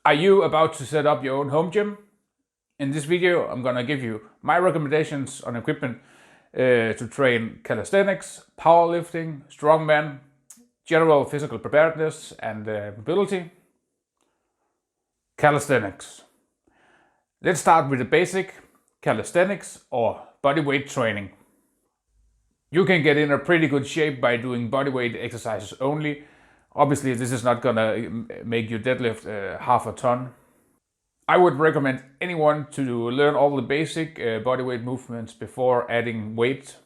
Are you about to set up your own home gym? In this video, I'm gonna give you my recommendations on equipment to train calisthenics, powerlifting, strongman, general physical preparedness, and mobility. Calisthenics. Let's start with the basic calisthenics or bodyweight training. You can get in a pretty good shape by doing bodyweight exercises only. Obviously, this is not gonna make you deadlift half a ton. I would recommend anyone to learn all the basic bodyweight movements before adding weight.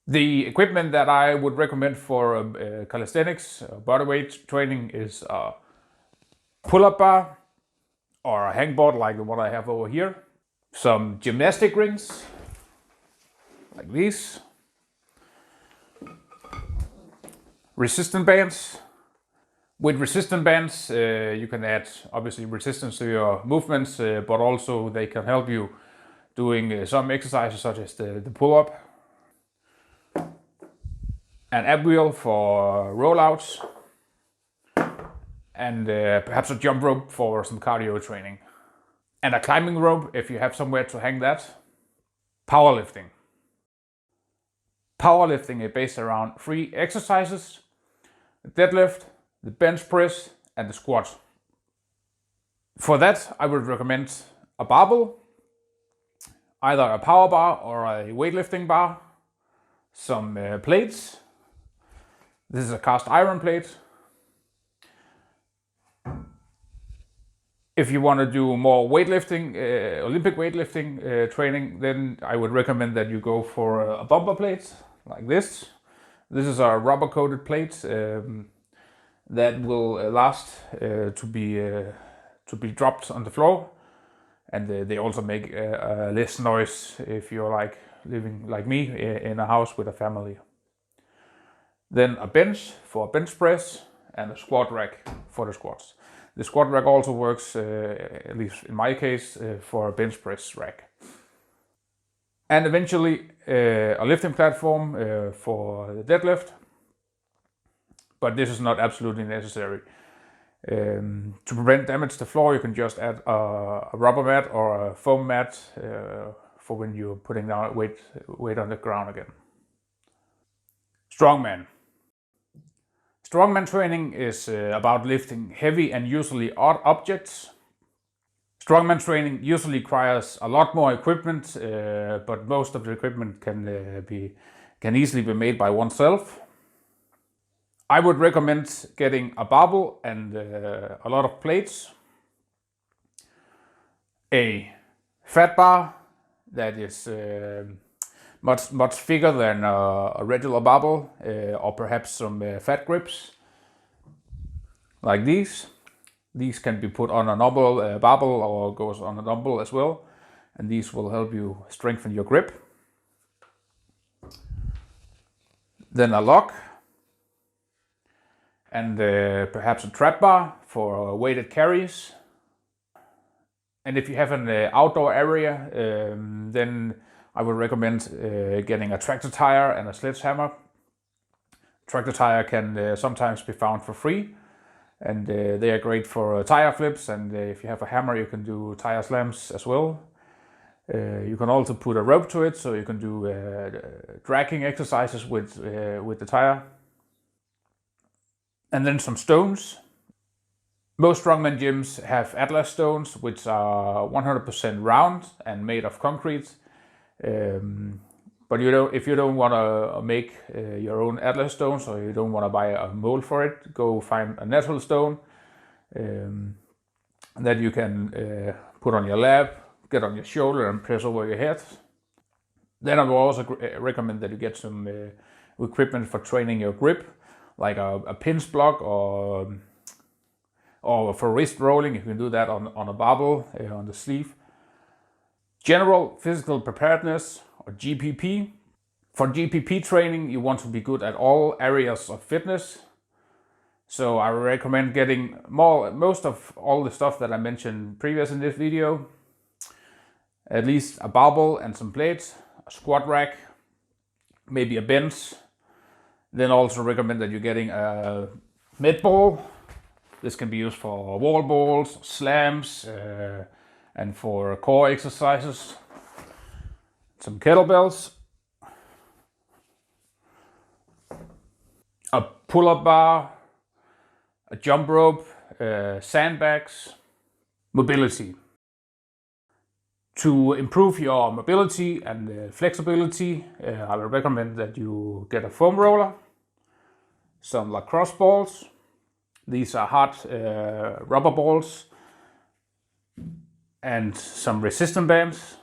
The equipment that I would recommend for calisthenics, bodyweight training is a pull-up bar or a hangboard like the one I have over here. Some gymnastic rings, like these. Resistance bands. With resistance bands, you can add obviously resistance to your movements, but also they can help you doing some exercises such as the pull-up. An ab wheel for rollouts, and perhaps a jump rope for some cardio training. And a climbing rope if you have somewhere to hang that. Powerlifting. Powerlifting is based around 3 exercises: the deadlift, the bench press, and the squat. For that, I would recommend a barbell, either a power bar or a weightlifting bar, some plates. This is a cast iron plate. If you want to do more weightlifting, Olympic weightlifting training, then I would recommend that you go for a bumper plate like this. This is a rubber coated plate that will last to be dropped on the floor, and they also make less noise if you're like living like me in a house with a family. Then a bench for a bench press and a squat rack for the squats. The squat rack also works, at least in my case, for a bench press rack. And eventually a lifting platform for the deadlift. But this is not absolutely necessary. To prevent damage to the floor, you can just add a rubber mat or a foam mat for when you're putting down weight on the ground again. Strongman. Strongman training is about lifting heavy and usually odd objects. Strongman training usually requires a lot more equipment, but most of the equipment can easily be made by oneself. I would recommend getting a barbell and a lot of plates, a fat bar that is much bigger than a regular barbell, or perhaps some fat grips like these. These can be put on a normal barbell or goes on a dumbbell as well, and these will help you strengthen your grip. Then a lock, and perhaps a trap bar for weighted carries. And if you have an outdoor area, then I would recommend getting a tractor tire and a sledgehammer. Tractor tire can sometimes be found for free, and they are great for tire flips, and if you have a hammer you can do tire slams as well. You can also put a rope to it, so you can do dragging exercises with the tire. And then some stones. Most strongman gyms have Atlas stones, which are 100% round and made of concrete. But if you don't want to make your own Atlas stones, or you don't want to buy a mold for it, go find a natural stone that you can put on your lap, get on your shoulder and press over your head. Then I will also recommend that you get some equipment for training your grip, like a pinch block or for wrist rolling. You can do that on a barbell on the sleeve. General physical preparedness, or GPP. For GPP training, you want to be good at all areas of fitness. So I recommend getting most of all the stuff that I mentioned previous in this video. At least a barbell and some plates, a squat rack, maybe a bench. Then also recommend that you're getting a med ball This can be used for wall balls, slams, and for core exercises. Some kettlebells, a pull-up bar, a jump rope, sandbags. Mobility. To improve your mobility and flexibility, I would recommend that you get a foam roller, some lacrosse balls. These are hard rubber balls, and some resistance bands.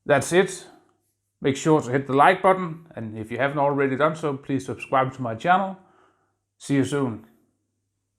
That's it. Make sure to hit the like button, and if you haven't already done so, please subscribe to my channel. See you soon.